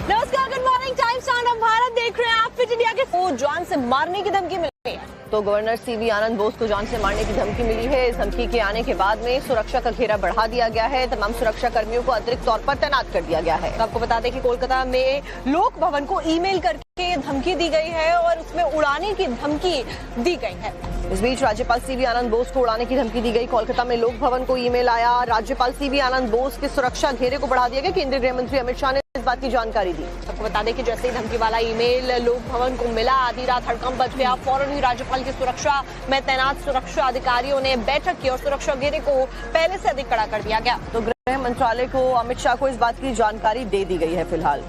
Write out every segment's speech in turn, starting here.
नमस्कार, good morning. Times of Bharat देख रहे हैं आप। फिट इंडिया के को जान से मारने की धमकी मिली है। तो गवर्नर सीवी आनंद बोस को जान से मारने की धमकी मिली है। इस धमकी के आने के बाद में सुरक्षा का घेरा बढ़ा दिया गया है। तमाम सुरक्षा कर्मियों को अतिरिक्त तौर पर तैनात कर दिया गया है। आपको बता दें कि कोलकाता में लोक भवन को ईमेल करके धमकी दी गई है और उसमें उड़ाने की धमकी दी गई है। इस बीच राज्यपाल सीवी आनंद बोस को उड़ाने की धमकी दी गई। कोलकाता में लोक भवन को ईमेल आया। राज्यपाल सीवी आनंद बोस के सुरक्षा घेरे को बढ़ा दिया गया। केंद्रीय गृह मंत्री अमित शाह ने इस बात की जानकारी दी। आपको बता दें कि जैसे ही धमकी वाला ईमेल लोक भवन को मिला, आधी रात हड़कंप मच गया। फौरन ही राज्यपाल की सुरक्षा में तैनात सुरक्षा अधिकारियों ने बैठक की और सुरक्षा घेरे को पहले से अधिक कड़ा कर दिया गया। तो गृह मंत्रालय को अमित शाह को इस बात की जानकारी दे दी गई है। फिलहाल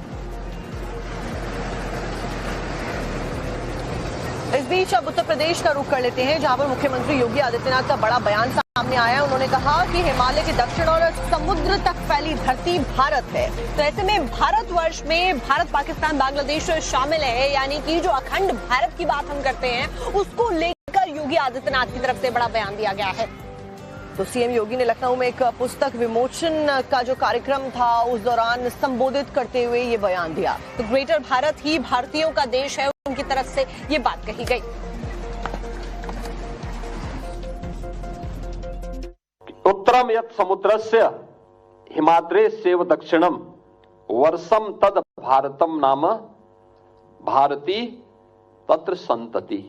इस बीच अब उत्तर प्रदेश का रुख कर लेते हैं, जहां पर मुख्यमंत्री योगी आदित्यनाथ का बड़ा बयान सामने आया है। उन्होंने कहा कि हिमालय के दक्षिण और समुद्र तक फैली धरती भारत है। तो ऐसे में भारतवर्ष में भारत, पाकिस्तान, बांग्लादेश शामिल है। यानी कि जो अखंड भारत की बात हम करते हैं, उसको लेकर योगी आदित्यनाथ की तरफ से बड़ा बयान दिया गया है। तो सीएम योगी ने लखनऊ में एक पुस्तक विमोचन का जो कार्यक्रम था, उस दौरान संबोधित करते हुए ये बयान दिया। तो ग्रेटर भारत ही भारतीयों का देश है, उनकी तरफ से ये बात कही गई। उत्तरम यत् समुद्रस्य हिमाद्रेस्यैव दक्षिणम वर्षम तद भारतम नाम भारती तत्र संतति।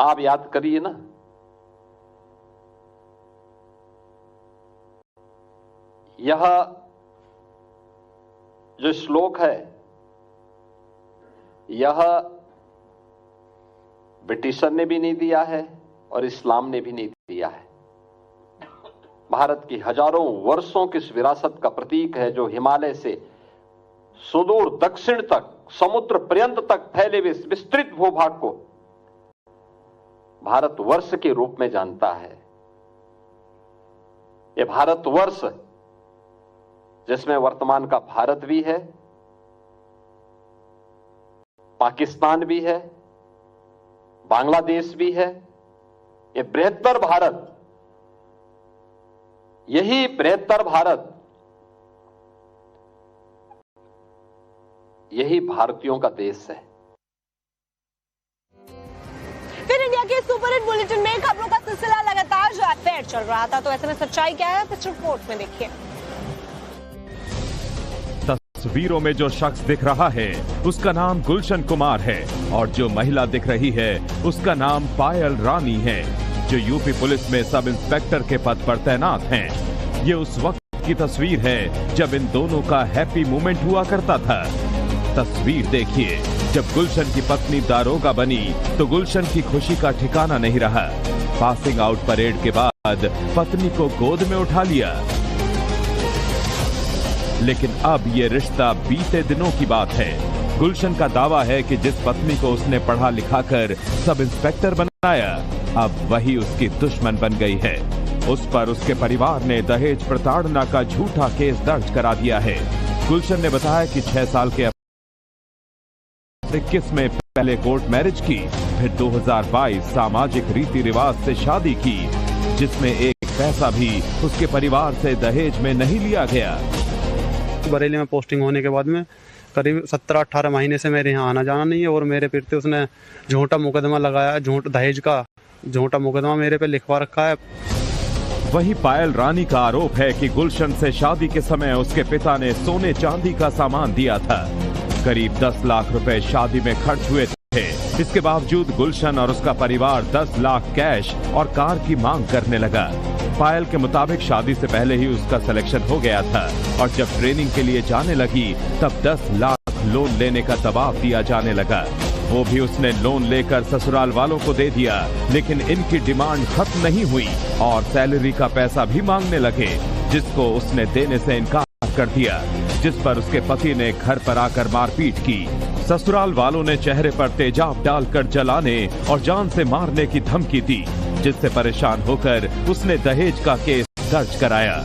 आप याद करिए ना, यह जो श्लोक है, यह ब्रिटिशर ने भी नहीं दिया है और इस्लाम ने भी नहीं दिया है। भारत की हजारों वर्षों की इस विरासत का प्रतीक है, जो हिमालय से सुदूर दक्षिण तक, समुद्र पर्यंत तक फैले हुए विस्तृत भूभाग को भारतवर्ष के रूप में जानता है। यह भारतवर्ष, जिसमें वर्तमान का भारत भी है, पाकिस्तान भी है, बांग्लादेश भी है, ये बृहत्तर भारत, यही बृहत्तर भारत, यही भारतीयों का देश है। फिर इंडिया के सुपरहिट बुलेटिन में खबरों का सिलसिला लगातार जो अफेयर चल रहा था, तो ऐसे में सच्चाई क्या है, पिक्चर रिपोर्ट में देखिए। तस्वीरों में जो शख्स दिख रहा है उसका नाम गुलशन कुमार है और जो महिला दिख रही है उसका नाम पायल रानी है, जो यूपी पुलिस में सब इंस्पेक्टर के पद पर तैनात हैं। ये उस वक्त की तस्वीर है जब इन दोनों का हैप्पी मोमेंट हुआ करता था। तस्वीर देखिए, जब गुलशन की पत्नी दारोगा बनी तो गुलशन की खुशी का ठिकाना नहीं रहा। पासिंग आउट परेड के बाद पत्नी को गोद में उठा लिया, लेकिन अब ये रिश्ता बीते दिनों की बात है। गुलशन का दावा है कि जिस पत्नी को उसने पढ़ा लिखा कर सब इंस्पेक्टर बनाया, अब वही उसकी दुश्मन बन गई है। उस पर उसके परिवार ने दहेज प्रताड़ना का झूठा केस दर्ज करा दिया है। गुलशन ने बताया कि 6 साल के 21 में पहले कोर्ट मैरिज की, फिर 2022 सामाजिक रीति रिवाज से शादी की, जिसमें एक पैसा भी उसके परिवार से दहेज में नहीं लिया गया। बरेली में पोस्टिंग होने के बाद में करीब 17-18 महीने से मेरे यहाँ आना जाना नहीं है और मेरे पे उसने झूठा मुकदमा लगाया, दहेज का झूठा मुकदमा मेरे पे लिखवा रखा है। वहीं पायल रानी का आरोप है कि गुलशन से शादी के समय उसके पिता ने सोने चांदी का सामान दिया था। करीब 10 लाख रुपए शादी में खर्च हुए थे। इसके बावजूद गुलशन और उसका परिवार 10 लाख कैश और कार की मांग करने लगा। पायल के मुताबिक शादी से पहले ही उसका सिलेक्शन हो गया था और जब ट्रेनिंग के लिए जाने लगी तब 10 लाख लोन लेने का दबाव दिया जाने लगा। वो भी उसने लोन लेकर ससुराल वालों को दे दिया, लेकिन इनकी डिमांड खत्म नहीं हुई और सैलरी का पैसा भी मांगने लगे, जिसको उसने देने से इनकार कर दिया, जिस पर उसके पति ने घर पर आकर मारपीट की। ससुराल वालों ने चेहरे पर तेजाब डालकर जलाने और जान से मारने की धमकी दी, जिससे परेशान होकर उसने दहेज का केस दर्ज कराया।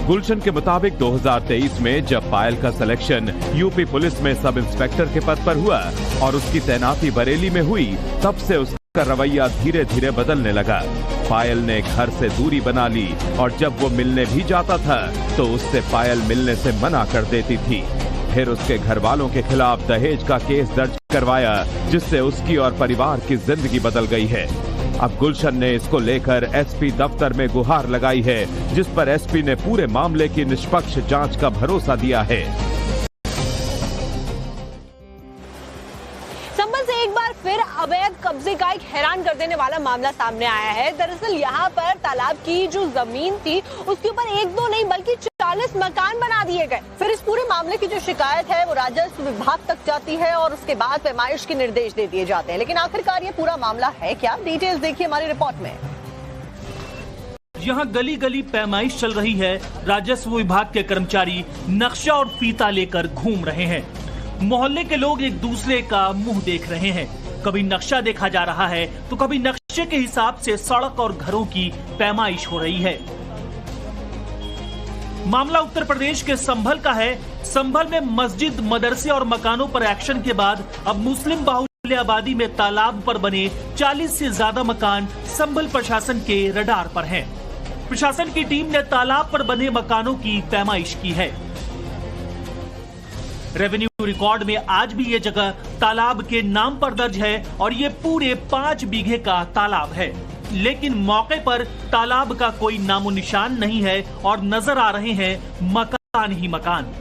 गुलशन के मुताबिक 2023 में जब पायल का सिलेक्शन यूपी पुलिस में सब इंस्पेक्टर के पद पर हुआ और उसकी तैनाती बरेली में हुई, तब से उसका रवैया धीरे धीरे बदलने लगा। पायल ने घर से दूरी बना ली और जब वो मिलने भी जाता था तो उससे पायल मिलने से मना कर देती थी। फिर उसके घर वालों के खिलाफ दहेज का केस दर्ज करवाया, जिससे उसकी और परिवार की जिंदगी बदल गई है। अब गुलशन ने इसको लेकर एसपी दफ्तर में गुहार लगाई है, जिस पर एसपी ने पूरे मामले की निष्पक्ष जांच का भरोसा दिया है। संभल से एक बार फिर अवैध कब्जे का एक हैरान कर देने वाला मामला सामने आया है। दरअसल यहाँ पर तालाब की जो जमीन थी उसके ऊपर 1-2 नहीं बल्कि 40 मकान बना दिए गए। फिर इस पूरे मामले की जो शिकायत है वो राजस्व विभाग तक जाती है और उसके बाद पैमाइश के निर्देश दे दिए जाते हैं। लेकिन आखिरकार ये पूरा मामला है क्या, डिटेल्स देखिए हमारी रिपोर्ट में। यहाँ गली गली पैमाइश चल रही है। राजस्व विभाग के कर्मचारी नक्शा और फीता लेकर घूम रहे हैं। मोहल्ले के लोग एक दूसरे का मुंह देख रहे हैं। कभी नक्शा देखा जा रहा है तो कभी नक्शे के हिसाब से सड़क और घरों की पैमाइश हो रही है। मामला उत्तर प्रदेश के संभल का है। संभल में मस्जिद, मदरसे और मकानों पर एक्शन के बाद अब मुस्लिम बाहुल्य आबादी में तालाब पर बने 40 से ज्यादा मकान संभल प्रशासन के रडार पर हैं। प्रशासन की टीम ने तालाब पर बने मकानों की पैमाइश की है। रेवेन्यू रिकॉर्ड में आज भी ये जगह तालाब के नाम पर दर्ज है और ये पूरे 5 बीघे का तालाब है, लेकिन मौके पर तालाब का कोई नामो निशान नहीं है और नजर आ रहे हैं मकान ही मकान।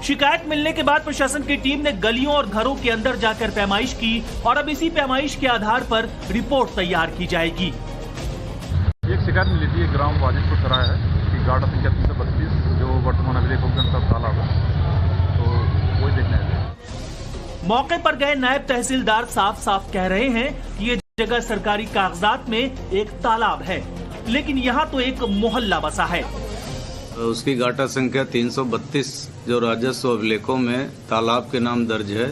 शिकायत मिलने के बाद प्रशासन की टीम ने गलियों और घरों के अंदर जाकर पैमाइश की और अब इसी पैमाइश के आधार पर रिपोर्ट तैयार की जाएगी। एक शिकायत मिली थी ग्राम वाजिदपुर सराय है कि गाड़ा संख्या 332 जो वर्तमान अभिलेख तालाब है, तो वही देखने आए। मौके पर गए नायब तहसीलदार साफ साफ कह रहे हैं कि ये जगह सरकारी कागजात में एक तालाब है, लेकिन यहाँ तो एक मोहल्ला बसा है। उसकी गाटा संख्या 332 जो राजस्व अभिलेखों में तालाब के नाम दर्ज है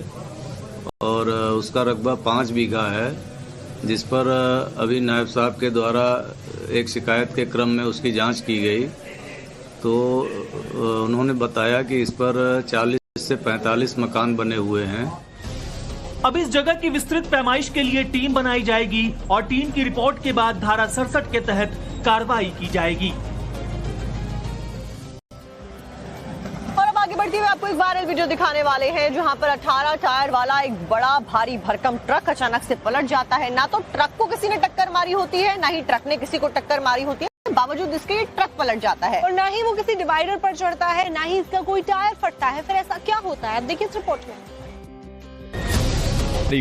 और उसका रकबा 5 बीघा है, जिस पर अभी नायब साहब के द्वारा एक शिकायत के क्रम में उसकी जांच की गई तो उन्होंने बताया कि इस पर 40 से 45 मकान बने हुए हैं। अब इस जगह की विस्तृत पैमाइश के लिए टीम बनाई जाएगी और टीम की रिपोर्ट के बाद धारा 67 के तहत कार्रवाई की जाएगी। और अब आगे बढ़ते हुए आपको एक वायरल वीडियो दिखाने वाले हैं जहां पर 18 टायर वाला एक बड़ा भारी भरकम ट्रक अचानक से पलट जाता है। ना तो ट्रक को किसी ने टक्कर मारी होती है, ना ही ट्रक ने किसी को टक्कर मारी होती है, बावजूद इसके ये ट्रक पलट जाता है और ना ही वो किसी डिवाइडर पर चढ़ता है, ना ही इसका कोई टायर फटता है। फिर ऐसा क्या होता है, अब देखिए इस रिपोर्ट में।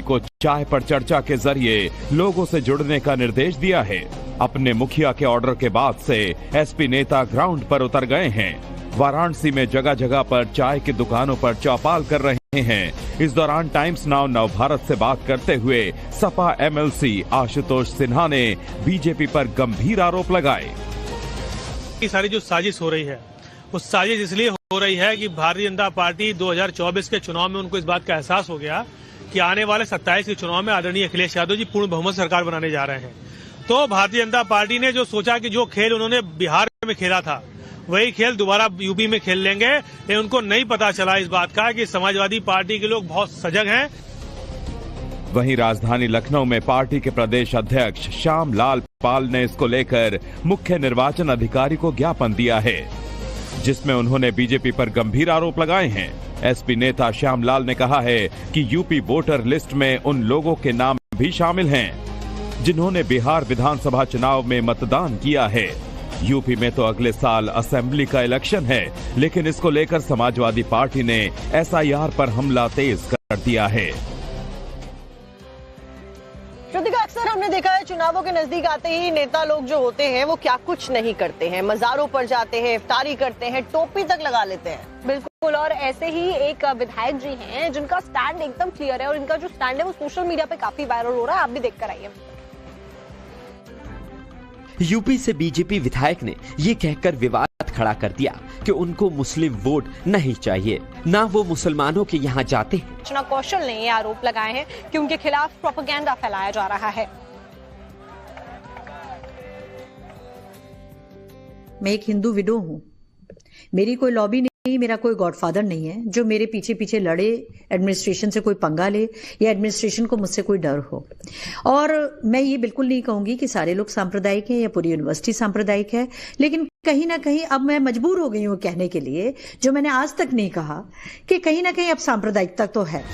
को चाय पर चर्चा के जरिए लोगों से जुड़ने का निर्देश दिया है। अपने मुखिया के ऑर्डर के बाद से एसपी नेता ग्राउंड पर उतर गए हैं। वाराणसी में जगह जगह पर चाय की दुकानों पर चौपाल कर रहे हैं। इस दौरान टाइम्स नाउ नवभारत से बात करते हुए सपा एमएलसी आशुतोष सिन्हा ने बीजेपी पर गंभीर आरोप लगाए। ये सारी जो साजिश हो रही है वो साजिश इसलिए हो रही है कि भारतीय जनता पार्टी 2024 के चुनाव में उनको इस बात का एहसास हो गया कि आने वाले 27 के चुनाव में आदरणीय अखिलेश यादव जी पूर्ण बहुमत सरकार बनाने जा रहे हैं। तो भारतीय जनता पार्टी ने जो सोचा कि जो खेल उन्होंने बिहार में खेला था वही खेल दोबारा यूपी में खेल लेंगे, लेकिन उनको नहीं पता चला इस बात का कि समाजवादी पार्टी के लोग बहुत सजग हैं। वहीं राजधानी लखनऊ में पार्टी के प्रदेश अध्यक्ष श्याम लाल पाल ने इसको लेकर मुख्य निर्वाचन अधिकारी को ज्ञापन दिया है, जिसमें उन्होंने बीजेपी पर गंभीर आरोप लगाए हैं। एसपी नेता श्याम लाल ने कहा है कि यूपी वोटर लिस्ट में उन लोगों के नाम भी शामिल हैं जिन्होंने बिहार विधानसभा चुनाव में मतदान किया है। यूपी में तो अगले साल असेंबली का इलेक्शन है, लेकिन इसको लेकर समाजवादी पार्टी ने एसआईआर पर हमला तेज कर दिया है। श्रुतिका, अक्सर हमने देखा है चुनावों के नजदीक आते ही नेता लोग जो होते हैं वो क्या कुछ नहीं करते हैं, मजारों पर जाते हैं, इफ्तारी करते हैं, टोपी तक लगा लेते हैं। बिल्कुल, और ऐसे ही एक विधायक जी हैं जिनका स्टैंड एकदम क्लियर है और इनका जो स्टैंड है वो सोशल मीडिया पे काफी वायरल हो रहा है, आप भी देखकर आइए। यूपी से बीजेपी विधायक ने ये कहकर विवाद खड़ा कर दिया कि उनको मुस्लिम वोट नहीं चाहिए, ना वो मुसलमानों के यहाँ जाते हैं। रचना कौशल ने ये आरोप लगाए हैं कि उनके खिलाफ प्रोपेगेंडा फैलाया जा रहा है। मैं एक हिंदू विडो हूँ, मेरी कोई लॉबी नहीं, मेरा कोई गॉडफादर नहीं है जो मेरे पीछे पीछे लड़े, एडमिनिस्ट्रेशन से कोई पंगा ले या एडमिनिस्ट्रेशन को मुझसे कोई डर हो। और मैं ये बिल्कुल नहीं कहूंगी कि सारे लोग सांप्रदायिक हैं या पूरी यूनिवर्सिटी सांप्रदायिक है, लेकिन कहीं ना कहीं अब मैं मजबूर हो गई हूं कहने के लिए, जो मैंने आज तक नहीं कहा, कि कहीं ना कहीं अब सांप्रदायिकता तो है।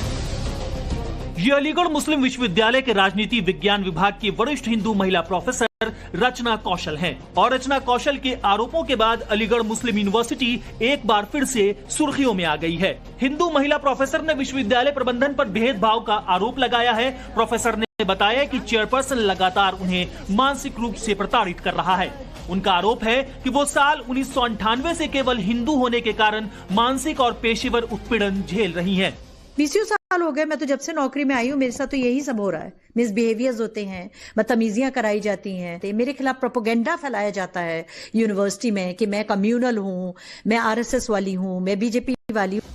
ये अलीगढ़ मुस्लिम विश्वविद्यालय के राजनीति विज्ञान विभाग की वरिष्ठ हिंदू महिला प्रोफेसर रचना कौशल हैं। और रचना कौशल के आरोपों के बाद अलीगढ़ मुस्लिम यूनिवर्सिटी एक बार फिर से सुर्खियों में आ गई है। हिंदू महिला प्रोफेसर ने विश्वविद्यालय प्रबंधन पर भेदभाव का आरोप लगाया है। प्रोफेसर ने बताया कि चेयरपर्सन लगातार उन्हें मानसिक रूप से प्रताड़ित कर रहा है। उनका आरोप है कि वो साल 1998 से केवल हिंदू होने के कारण मानसिक और पेशेवर उत्पीड़न झेल रही हैं। 20 साल हो गए, मैं तो जब से नौकरी में आई हूँ मेरे साथ तो यही सब हो रहा है। मिसबिहेवियर्स होते हैं, बदतमीजियां कराई जाती हैं, मेरे खिलाफ प्रोपेगेंडा फैलाया जाता है यूनिवर्सिटी में कि मैं कम्युनल हूँ, मैं आरएसएस वाली हूँ, मैं बीजेपी वाली हूँ।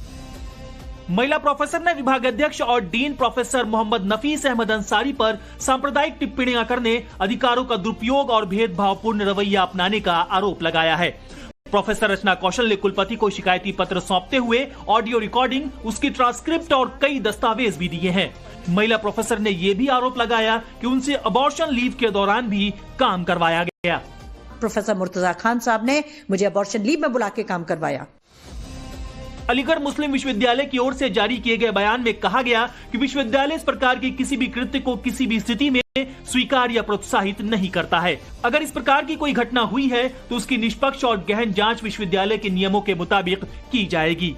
महिला प्रोफेसर ने विभागाध्यक्ष और डीन प्रोफेसर मोहम्मद नफीस अहमद अंसारी पर सांप्रदायिक टिप्पणियां करने, अधिकारों का दुरुपयोग और भेदभावपूर्ण रवैया अपनाने का आरोप लगाया है। प्रोफेसर रचना कौशल ने कुलपति को शिकायती पत्र सौंपते हुए ऑडियो रिकॉर्डिंग, उसकी ट्रांसक्रिप्ट और कई दस्तावेज भी दिए हैं। महिला प्रोफेसर ने यह भी आरोप लगाया कि उनसे अबॉर्शन लीव के दौरान भी काम करवाया गया। प्रोफेसर मुर्तजा खान साहब ने मुझे अबॉर्शन लीव में बुला के काम करवाया। अलीगढ़ मुस्लिम विश्वविद्यालय की ओर से जारी किए गए बयान में कहा गया कि विश्वविद्यालय इस प्रकार के किसी भी कृत्य को किसी भी स्थिति में स्वीकार या प्रोत्साहित नहीं करता है। अगर इस प्रकार की कोई घटना हुई है तो उसकी निष्पक्ष और गहन जांच विश्वविद्यालय के नियमों के मुताबिक की जाएगी।